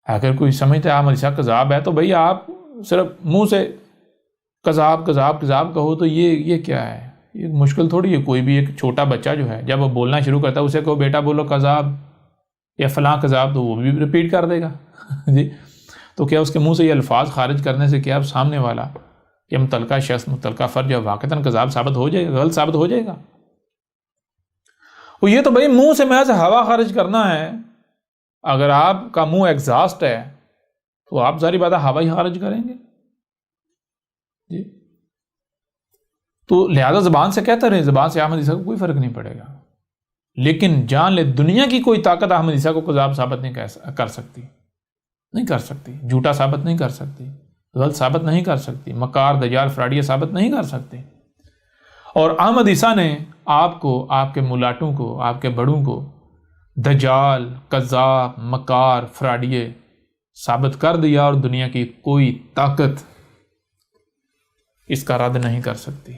اگر کوئی سمجھتا ہے احمد عیسیٰ کذاب ہے تو بھئی آپ صرف منہ سے کذاب کذاب کذاب کہو تو یہ کیا ہے؟ یہ مشکل تھوڑی ہے. کوئی بھی ایک چھوٹا بچہ جو ہے جب وہ بولنا شروع کرتا ہے اسے کہو بیٹا بولو کذاب یا فلاں کذاب تو وہ بھی ریپیٹ کر دے گا. جی تو کیا اس کے منہ سے یہ الفاظ خارج کرنے سے کیا اب سامنے والا یہ متعلقہ شخص متعلقہ فرد جو واقعتاً کذاب ثابت ہو جائے گا، غلط ثابت ہو جائے گا؟ اور یہ تو بھئی منہ سے محض ہوا خارج کرنا ہے. اگر آپ کا منہ ایگزاسٹ ہے تو آپ ظاہری بات ہے ہوا ہی خارج کریں گے. جی تو لہذا زبان سے کہتا رہے، زبان سے احمد عیسیٰ کو کوئی فرق نہیں پڑے گا. لیکن جان لے دنیا کی کوئی طاقت احمد عیسیٰ کو کذاب ثابت نہیں کر سکتی، نہیں کر سکتی. جھوٹا ثابت نہیں کر سکتی، غلط ثابت نہیں کر سکتی، مکار دجال فراڈیہ ثابت نہیں کر سکتی. اور احمد عیسیٰ نے آپ کو، آپ کے ملاٹوں کو، آپ کے بڑوں کو دجال، کذاب، مکار، فراڈیے ثابت کر دیا، اور دنیا کی کوئی طاقت اس کا رد نہیں کر سکتی.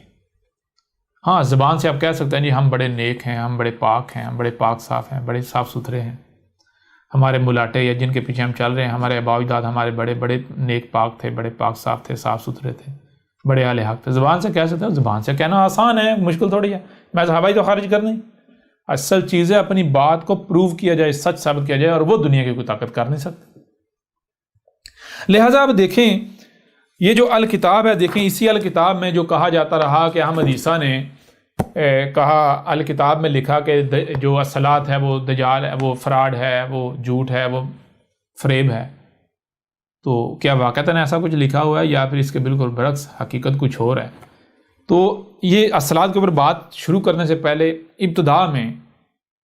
ہاں زبان سے آپ کہہ سکتے ہیں جی ہم بڑے نیک ہیں، ہم بڑے پاک ہیں، ہم بڑے پاک صاف ہیں، بڑے صاف ستھرے ہیں. ہمارے ملاٹے یا جن کے پیچھے ہم چل رہے ہیں ہمارے آباء و اجداد ہمارے بڑے بڑے نیک پاک تھے، بڑے پاک صاف تھے، صاف ستھرے تھے، بڑے اہل حق تھے. زبان سے کہہ سکتے ہیں، زبان سے کہنا آسان ہے، مشکل تھوڑی ہے. میں صحابہ تو خارج کرنی. اصل چیز ہے اپنی بات کو پروو کیا جائے، سچ ثابت کیا جائے، اور وہ دنیا کی کوئی طاقت کر نہیں سکتی. لہٰذا آپ دیکھیں یہ جو الکتاب ہے، دیکھیں اسی الکتاب میں جو کہا جاتا رہا کہ احمد عیسیٰ نے کہا، الکتاب میں لکھا کہ جو اصلات ہے وہ دجال ہے، وہ فراڈ ہے، وہ جھوٹ ہے، وہ فریب ہے. تو کیا واقعتاً ایسا کچھ لکھا ہوا ہے یا پھر اس کے بالکل برعکس حقیقت کچھ اور ہے؟ تو یہ اصلات کے اوپر بات شروع کرنے سے پہلے ابتدا میں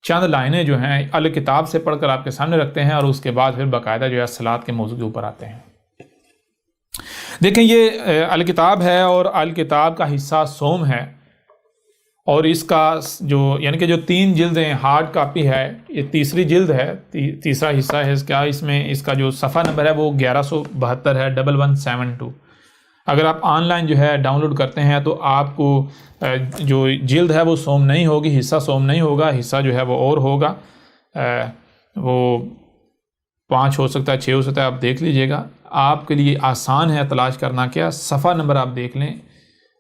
چند لائنیں جو ہیں الکتاب سے پڑھ کر آپ کے سامنے رکھتے ہیں، اور اس کے بعد پھر باقاعدہ جو ہے اصلات کے موضوع کے اوپر آتے ہیں. دیکھیں یہ الکتاب ہے، اور الکتاب کا حصہ سوم ہے، اور اس کا جو یعنی کہ جو 3 جلدیں ہارڈ کاپی ہے، یہ تیسری جلد ہے، تیسرا حصہ ہے اس کا. اس میں اس کا جو صفحہ نمبر ہے وہ 1172 ہے، 1172. اگر آپ آن لائن جو ہے ڈاؤن لوڈ کرتے ہیں تو آپ کو جو جلد ہے وہ سوم نہیں ہوگی، حصہ سوم نہیں ہوگا، حصہ جو ہے وہ اور ہوگا. وہ 5 ہو سکتا ہے، 6 ہو سکتا ہے، آپ دیکھ لیجئے گا. آپ کے لیے آسان ہے تلاش کرنا. کیا صفحہ نمبر آپ دیکھ لیں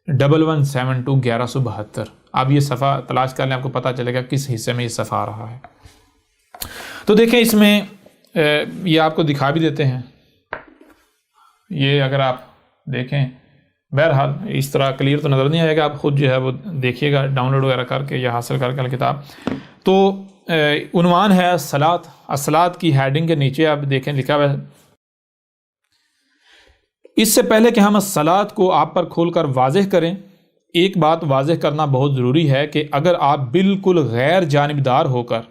1172 1172. آپ یہ صفحہ تلاش کر لیں، آپ کو پتہ چلے گا کس حصے میں یہ صفحہ آ رہا ہے. تو دیکھیں اس میں یہ آپ کو دکھا بھی دیتے ہیں. یہ اگر آپ دیکھیں، بہرحال اس طرح کلیئر تو نظر نہیں آئے گا، آپ خود جو ہے وہ دیکھیے گا ڈاؤن لوڈ وغیرہ کر کے یا حاصل کر کے کتاب. تو عنوان ہے اصلات. اصلات کی ہیڈنگ کے نیچے آپ دیکھیں لکھا ہوا ہے. اس سے پہلے کہ ہم اصلات کو آپ پر کھول کر واضح کریں، ایک بات واضح کرنا بہت ضروری ہے کہ اگر آپ بالکل غیر جانبدار ہو کر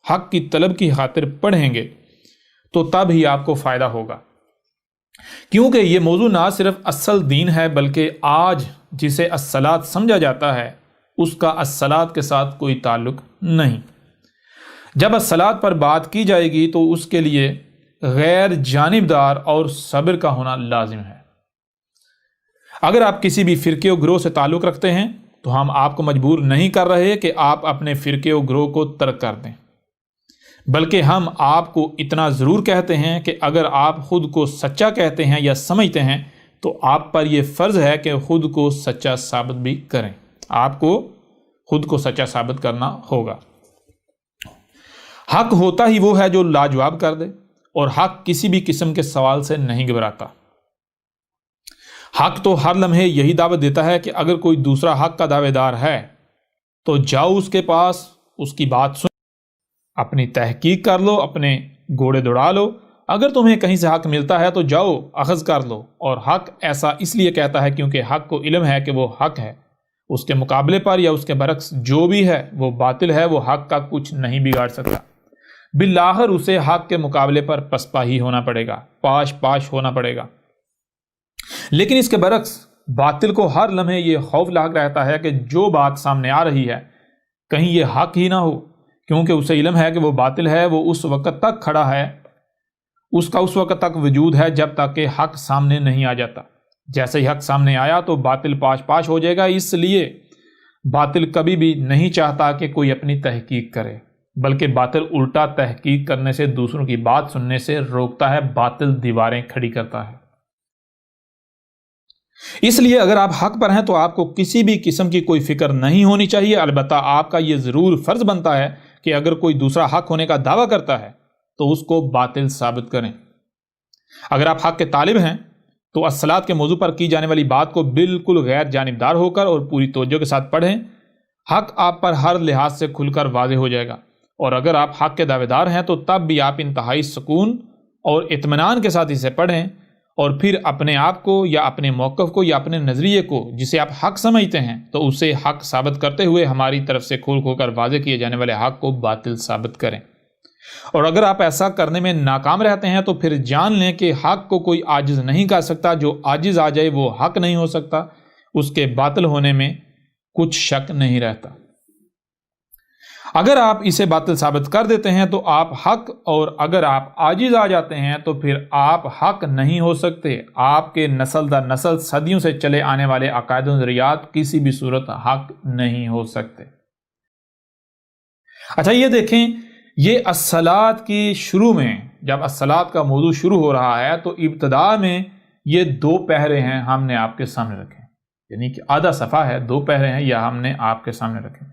حق کی طلب کی خاطر پڑھیں گے تو تب ہی آپ کو فائدہ ہوگا. کیونکہ یہ موضوع نہ صرف اصل دین ہے بلکہ آج جسے اصلات سمجھا جاتا ہے اس کا اصلات کے ساتھ کوئی تعلق نہیں. جب اصلات پر بات کی جائے گی تو اس کے لیے غیر جانبدار اور صبر کا ہونا لازم ہے. اگر آپ کسی بھی فرقے و گروہ سے تعلق رکھتے ہیں تو ہم آپ کو مجبور نہیں کر رہے کہ آپ اپنے فرقے و گروہ کو ترک کر دیں، بلکہ ہم آپ کو اتنا ضرور کہتے ہیں کہ اگر آپ خود کو سچا کہتے ہیں یا سمجھتے ہیں تو آپ پر یہ فرض ہے کہ خود کو سچا ثابت بھی کریں. آپ کو خود کو سچا ثابت کرنا ہوگا. حق ہوتا ہی وہ ہے جو لاجواب کر دے، اور حق کسی بھی قسم کے سوال سے نہیں گھبراتا. حق تو ہر لمحے یہی دعوت دیتا ہے کہ اگر کوئی دوسرا حق کا دعوے دار ہے تو جاؤ اس کے پاس، اس کی بات سن، اپنی تحقیق کر لو، اپنے گھوڑے دوڑا لو. اگر تمہیں کہیں سے حق ملتا ہے تو جاؤ اخذ کر لو. اور حق ایسا اس لیے کہتا ہے کیونکہ حق کو علم ہے کہ وہ حق ہے. اس کے مقابلے پر یا اس کے برعکس جو بھی ہے وہ باطل ہے، وہ حق کا کچھ نہیں بگاڑ سکتا. بالآخر اسے حق کے مقابلے پر پسپا ہی ہونا پڑے گا، پاش ہونا پڑے گا. لیکن اس کے برعکس باطل کو ہر لمحے یہ خوف لاحق رہتا ہے کہ جو بات سامنے آ رہی ہے کہیں یہ حق ہی نہ ہو، کیونکہ اسے علم ہے کہ وہ باطل ہے. وہ اس وقت تک کھڑا ہے، اس کا اس وقت تک وجود ہے جب تک کہ حق سامنے نہیں آ جاتا. جیسے ہی حق سامنے آیا تو باطل پاش ہو جائے گا. اس لیے باطل کبھی بھی نہیں چاہتا کہ کوئی اپنی تحقیق کرے. بلکہ باطل الٹا تحقیق کرنے سے، دوسروں کی بات سننے سے روکتا ہے، باطل دیواریں کھڑی کرتا ہے۔ اس لیے اگر آپ حق پر ہیں تو آپ کو کسی بھی قسم کی کوئی فکر نہیں ہونی چاہیے، البتہ آپ کا یہ ضرور فرض بنتا ہے کہ اگر کوئی دوسرا حق ہونے کا دعویٰ کرتا ہے تو اس کو باطل ثابت کریں۔ اگر آپ حق کے طالب ہیں تو الصلاۃ کے موضوع پر کی جانے والی بات کو بالکل غیر جانبدار ہو کر اور پوری توجہ کے ساتھ پڑھیں۔ حق آپ پر ہر لحاظ سے کھل کر واضح ہو جائے گا، اور اگر آپ حق کے دعوے دار ہیں تو تب بھی آپ انتہائی سکون اور اطمینان کے ساتھ اسے پڑھیں، اور پھر اپنے آپ کو یا اپنے موقف کو یا اپنے نظریے کو جسے آپ حق سمجھتے ہیں تو اسے حق ثابت کرتے ہوئے ہماری طرف سے کھول کھول کر واضح کیے جانے والے حق کو باطل ثابت کریں۔ اور اگر آپ ایسا کرنے میں ناکام رہتے ہیں تو پھر جان لیں کہ حق کو کوئی عاجز نہیں کر سکتا، جو عاجز آ جائے وہ حق نہیں ہو سکتا، اس کے باطل ہونے میں کچھ شک نہیں رہتا۔ اگر آپ اسے باطل ثابت کر دیتے ہیں تو آپ حق، اور اگر آپ عاجز آ جاتے ہیں تو پھر آپ حق نہیں ہو سکتے۔ آپ کے نسل در نسل صدیوں سے چلے آنے والے عقائد و نظریات کسی بھی صورت حق نہیں ہو سکتے۔ اچھا یہ دیکھیں، یہ الصلاۃ کی شروع میں جب الصلاۃ کا موضوع شروع ہو رہا ہے تو ابتدا میں یہ 2 پہرے ہیں ہم نے آپ کے سامنے رکھے، یعنی کہ آدھا صفحہ ہے، 2 پہرے ہیں یا ہم نے آپ کے سامنے رکھے۔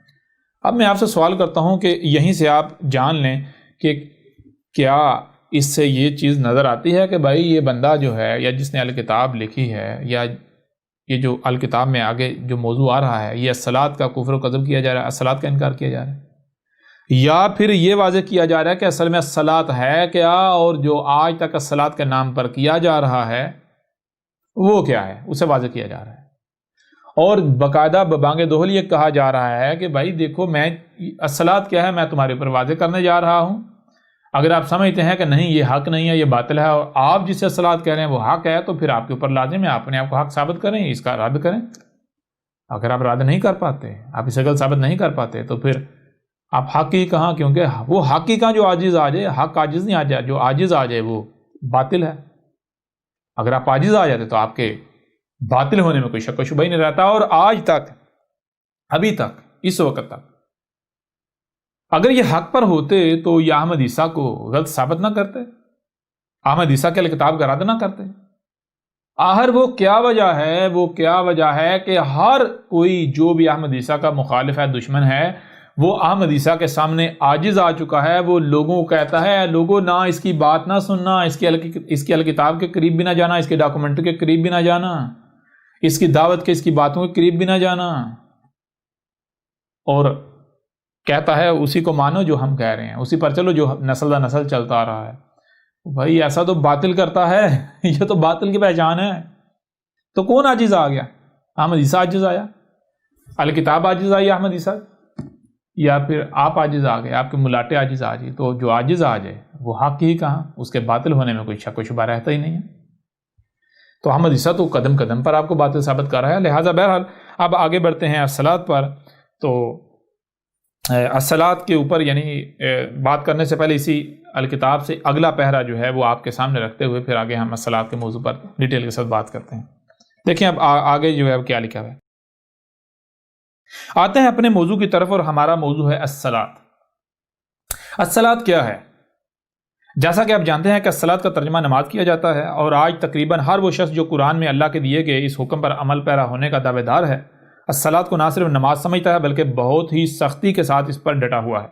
اب میں آپ سے سوال کرتا ہوں کہ یہیں سے آپ جان لیں کہ کیا اس سے یہ چیز نظر آتی ہے کہ بھائی یہ بندہ جو ہے یا جس نے الکتاب لکھی ہے یا یہ جو الکتاب میں آگے جو موضوع آ رہا ہے یہ الصلاۃ کا کفر و کذب کیا جا رہا ہے، الصلاۃ کا انکار کیا جا رہا ہے، یا پھر یہ واضح کیا جا رہا ہے کہ اصل میں الصلاۃ ہے کیا، اور جو آج تک الصلاۃ کے نام پر کیا جا رہا ہے وہ کیا ہے، اسے واضح کیا جا رہا ہے۔ اور باقاعدہ ببانگ دوہل یہ کہا جا رہا ہے کہ بھائی دیکھو میں الصلاۃ کیا ہے میں تمہارے اوپر واضح کرنے جا رہا ہوں، اگر آپ سمجھتے ہیں کہ نہیں یہ حق نہیں ہے یہ باطل ہے اور آپ جسے الصلاۃ کہہ رہے ہیں وہ حق ہے تو پھر آپ کے اوپر لازم ہے آپ اپنے آپ کو حق ثابت کریں، اس کا رد کریں۔ اگر آپ رد نہیں کر پاتے، آپ اسے غلط ثابت نہیں کر پاتے تو پھر آپ حق ہی کہاں، کیونکہ وہ حق ہی کہاں جو عاجز آ جائے، حق عاجز نہیں آ جائے، جو عاجز آ جائے وہ باطل ہے۔ اگر آپ عاجز آ جاتے تو آپ کے باطل ہونے میں کوئی شک و شبہ ہی نہیں رہتا۔ اور آج تک، ابھی تک، اس وقت تک اگر یہ حق پر ہوتے تو یہ احمد عیسیٰ کو غلط ثابت نہ کرتے، احمد عیسیٰ کے کتاب کا رد نہ کرتے۔ آخر وہ کیا وجہ ہے، وہ کیا وجہ ہے کہ ہر کوئی جو بھی احمد عیسیٰ کا مخالف ہے، دشمن ہے، وہ احمد عیسیٰ کے سامنے عاجز آ چکا ہے، وہ لوگوں کو کہتا ہے لوگوں نہ اس کی بات نہ سننا، اس کی الکتاب کے قریب بھی نہ جانا، اس کے ڈاکومنٹ کے قریب بھی نہ جانا، اس کی دعوت کے، اس کی باتوں کے قریب بھی نہ جانا، اور کہتا ہے اسی کو مانو جو ہم کہہ رہے ہیں، اسی پر چلو جو نسل در نسل چلتا آ رہا ہے۔ بھائی ایسا تو باطل کرتا ہے، یہ تو باطل کی پہچان ہے۔ تو کون عاجز آ گیا؟ احمد عیسیٰ عاجز آیا، الکتاب عاجز آئی احمد عیسیٰ، یا پھر آپ عاجز آ گئے، آپ کے ملاٹے عاجز آ جائے؟ تو جو عاجز آ جائے وہ حق ہی کہاں، اس کے باطل ہونے میں کوئی شک و شبہ رہتا ہی نہیں ہے۔ تو احمد عیسیٰ تو قدم قدم پر آپ کو باطل ثابت کر رہا ہے۔ لہٰذا بہرحال اب آگے بڑھتے ہیں الصلاۃ پر۔ تو الصلاۃ کے اوپر یعنی بات کرنے سے پہلے اسی الکتاب سے اگلا پہرا جو ہے وہ آپ کے سامنے رکھتے ہوئے پھر آگے ہم الصلاۃ کے موضوع پر ڈیٹیل کے ساتھ بات کرتے ہیں۔ دیکھیں اب آگے جو ہے اب کیا لکھا ہے، آتے ہیں اپنے موضوع کی طرف، اور ہمارا موضوع ہے الصلاۃ۔ الصلاۃ کیا ہے؟ جیسا کہ آپ جانتے ہیں کہ الصلاۃ کا ترجمہ نماز کیا جاتا ہے، اور آج تقریباً ہر وہ شخص جو قرآن میں اللہ کے دیے گئے اس حکم پر عمل پیرا ہونے کا دعوے دار ہے، الصلاۃ کو نہ صرف نماز سمجھتا ہے بلکہ بہت ہی سختی کے ساتھ اس پر ڈٹا ہوا ہے۔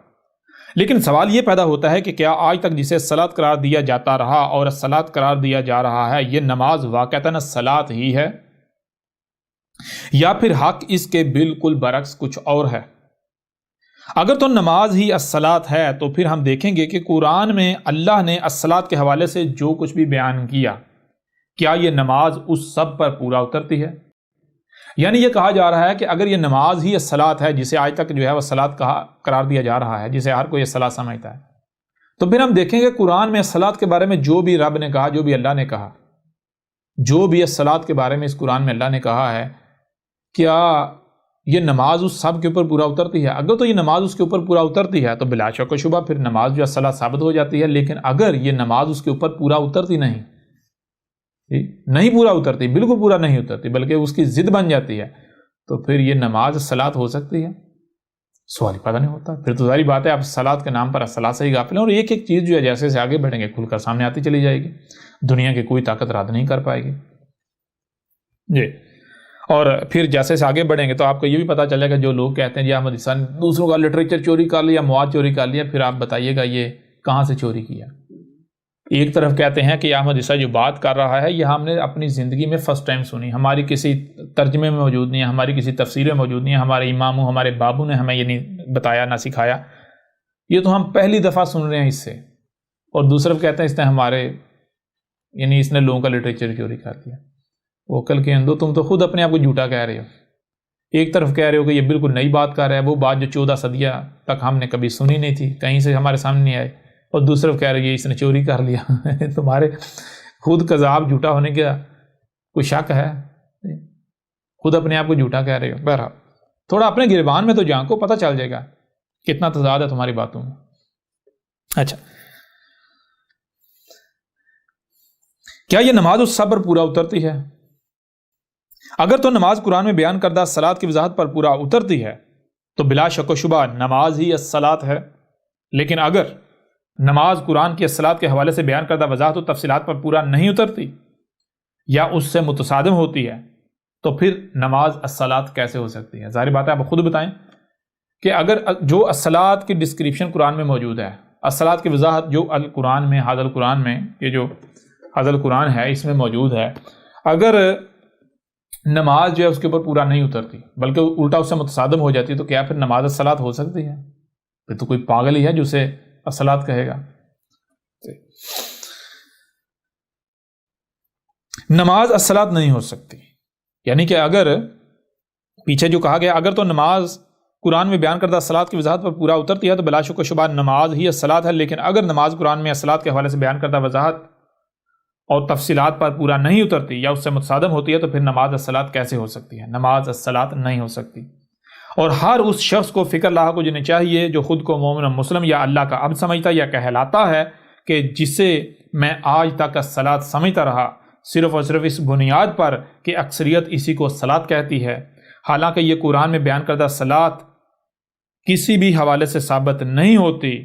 لیکن سوال یہ پیدا ہوتا ہے کہ کیا آج تک جسے الصلاۃ قرار دیا جاتا رہا اور الصلاۃ قرار دیا جا رہا ہے یہ نماز واقعتاً الصلاۃ ہی ہے، یا پھر حق اس کے بالکل برعکس کچھ اور ہے؟ اگر تو نماز ہی الصلاۃ ہے تو پھر ہم دیکھیں گے کہ قرآن میں اللہ نے الصلاۃ کے حوالے سے جو کچھ بھی بیان کیا، کیا یہ نماز اس سب پر پورا اترتی ہے؟ یعنی یہ کہا جا رہا ہے کہ اگر یہ نماز ہی الصلاۃ ہے جسے آج تک جو ہے وہ الصلاۃ قرار دیا جا رہا ہے، جسے ہر کوئی الصلاۃ سمجھتا ہے، تو پھر ہم دیکھیں گے قرآن میں الصلاۃ کے بارے میں جو بھی رب نے کہا، جو بھی اللہ نے کہا، جو بھی الصلاۃ کے بارے میں اس قرآن میں اللہ نے کہا ہے، کیا یہ نماز اس سب کے اوپر پورا اترتی ہے؟ اگر تو یہ نماز اس کے اوپر پورا اترتی ہے تو بلا شک و شبہ پھر نماز جو الصلاۃ ثابت ہو جاتی ہے۔ لیکن اگر یہ نماز اس کے اوپر پورا اترتی نہیں پورا اترتی، بالکل پورا نہیں اترتی، بلکہ اس کی ضد بن جاتی ہے، تو پھر یہ نماز الصلاۃ ہو سکتی ہے؟ سوال ہی پتہ نہیں ہوتا. پھر تو ظاہری بات ہے آپ صلات کے نام پر الصلاۃ سے ہی غافل ہیں. اور ایک ایک چیز جو ہے جیسے سے آگے بڑھیں گے کھل کر سامنے آتی چلی جائے گی, دنیا کی کوئی طاقت رد نہیں کر پائے گی جی. اور پھر جیسے سے آگے بڑھیں گے تو آپ کو یہ بھی پتہ چلے گا, جو لوگ کہتے ہیں جی احمد عیسیٰ نے دوسروں کا لٹریچر چوری کر لیا, مواد چوری کر لیا, پھر آپ بتائیے گا یہ کہاں سے چوری کیا. ایک طرف کہتے ہیں کہ احمد عیسیٰ جو بات کر رہا ہے یہ ہم نے اپنی زندگی میں فرسٹ ٹائم سنی, ہماری کسی ترجمے میں موجود نہیں ہے, ہماری کسی تفسیر میں موجود نہیں ہے, ہمارے اماموں ہمارے بابوں نے ہمیں یہ نہیں بتایا نہ سکھایا, یہ تو ہم پہلی دفعہ سن رہے ہیں اس سے. اور دوسرا کہتے ہیں اس نے ہمارے یعنی اس نے لوگوں کا لٹریچر چوری کر دیا. وہ کل کے اندو تم تو خود اپنے آپ کو جھوٹا کہہ رہے ہو. ایک طرف کہہ رہے ہو کہ یہ بالکل نئی بات کر رہا ہے, وہ بات جو 14 صدیہ تک ہم نے کبھی سنی نہیں تھی, کہیں سے ہمارے سامنے نہیں آئے, اور دوسرا کہہ رہے ہیں اس نے چوری کر لیا. تمہارے خود کذاب جھوٹا ہونے کا کوئی شک ہے؟ خود اپنے آپ کو جھوٹا کہہ رہے ہو. بہرحال تھوڑا اپنے گریبان میں تو جان کو پتہ چل جائے گا کتنا تضاد ہے تمہاری باتوں میں. اچھا, کیا یہ نماز اس سب پر پورا اترتی ہے؟ اگر تو نماز قرآن میں بیان کردہ الصلاۃ کی وضاحت پر پورا اترتی ہے تو بلا شک و شبہ نماز ہی الصلاۃ ہے. لیکن اگر نماز قرآن کی الصلاۃ کے حوالے سے بیان کردہ وضاحت و تفصیلات پر پورا نہیں اترتی یا اس سے متصادم ہوتی ہے تو پھر نماز الصلاۃ کیسے ہو سکتی ہے؟ ظاہر بات ہے آپ خود بتائیں کہ اگر جو الصلاۃ کی ڈسکرپشن قرآن میں موجود ہے, الصلاۃ کی وضاحت جو القرآن میں حاضر القرآن میں یہ جو حاضر القرآن ہے اس میں موجود ہے, اگر نماز جو ہے اس کے اوپر پورا نہیں اترتی بلکہ الٹا اس سے متصادم ہو جاتی تو کیا پھر نماز الصلاۃ ہو سکتی ہے؟ پھر تو کوئی پاگل ہی ہے جو اسے الصلاۃ کہے گا. نماز الصلاۃ نہیں ہو سکتی, یعنی کہ اگر پیچھے جو کہا گیا اگر تو نماز قرآن میں بیان کردہ الصلاۃ کی وضاحت پر پورا اترتی ہے تو بلا شک و شبہ نماز ہی الصلاۃ ہے. لیکن اگر نماز قرآن میں الصلاۃ کے حوالے سے بیان کردہ وضاحت اور تفصیلات پر پورا نہیں اترتی یا اس سے متصادم ہوتی ہے تو پھر نماز الصلاۃ کیسے ہو سکتی ہے؟ نماز الصلاۃ نہیں ہو سکتی. اور ہر اس شخص کو فکر لاحق کو جنہیں چاہیے جو خود کو مومن و مسلم یا اللہ کا عبد سمجھتا یا کہلاتا ہے کہ جسے میں آج تک الصلاۃ سمجھتا رہا صرف اور صرف اس بنیاد پر کہ اکثریت اسی کو الصلاۃ کہتی ہے, حالانکہ یہ قرآن میں بیان کردہ الصلاۃ کسی بھی حوالے سے ثابت نہیں ہوتی,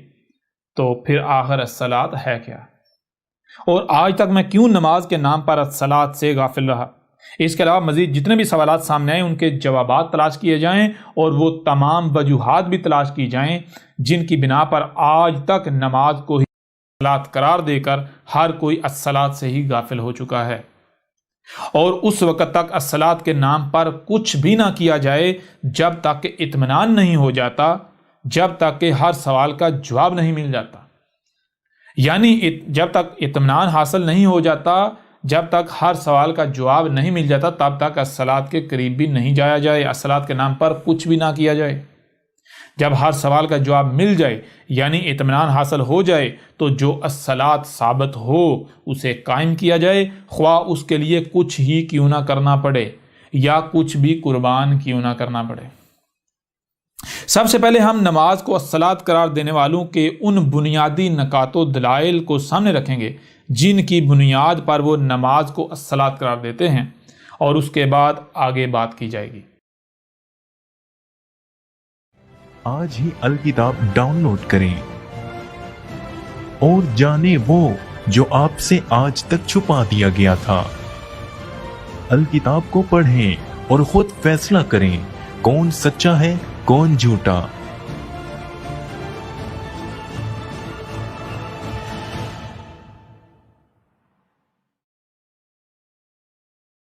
تو پھر آخر الصلاۃ ہے کیا؟ اور آج تک میں کیوں نماز کے نام پر الصلاۃ سے غافل رہا؟ اس کے علاوہ مزید جتنے بھی سوالات سامنے آئیں ان کے جوابات تلاش کیے جائیں اور وہ تمام وجوہات بھی تلاش کی جائیں جن کی بنا پر آج تک نماز کو ہی الصلاۃ قرار دے کر ہر کوئی الصلاۃ سے ہی غافل ہو چکا ہے. اور اس وقت تک الصلاۃ کے نام پر کچھ بھی نہ کیا جائے جب تک کہ اطمینان نہیں ہو جاتا, جب تک کہ ہر سوال کا جواب نہیں مل جاتا. یعنی جب تک اطمینان حاصل نہیں ہو جاتا, جب تک ہر سوال کا جواب نہیں مل جاتا, تب تک الصلاۃ کے قریب بھی نہیں جایا جائے, الصلاۃ کے نام پر کچھ بھی نہ کیا جائے. جب ہر سوال کا جواب مل جائے یعنی اطمینان حاصل ہو جائے تو جو الصلاۃ ثابت ہو اسے قائم کیا جائے, خواہ اس کے لیے کچھ ہی کیوں نہ کرنا پڑے یا کچھ بھی قربان کیوں نہ کرنا پڑے. سب سے پہلے ہم نماز کو الصلاۃ قرار دینے والوں کے ان بنیادی نکات و دلائل کو سامنے رکھیں گے جن کی بنیاد پر وہ نماز کو الصلاۃ قرار دیتے ہیں, اور اس کے بعد آگے بات کی جائے گی. آج ہی الکتاب ڈاؤن لوڈ کریں اور جانیں وہ جو آپ سے آج تک چھپا دیا گیا تھا. الکتاب کو پڑھیں اور خود فیصلہ کریں کون سچا ہے کون جھوٹا.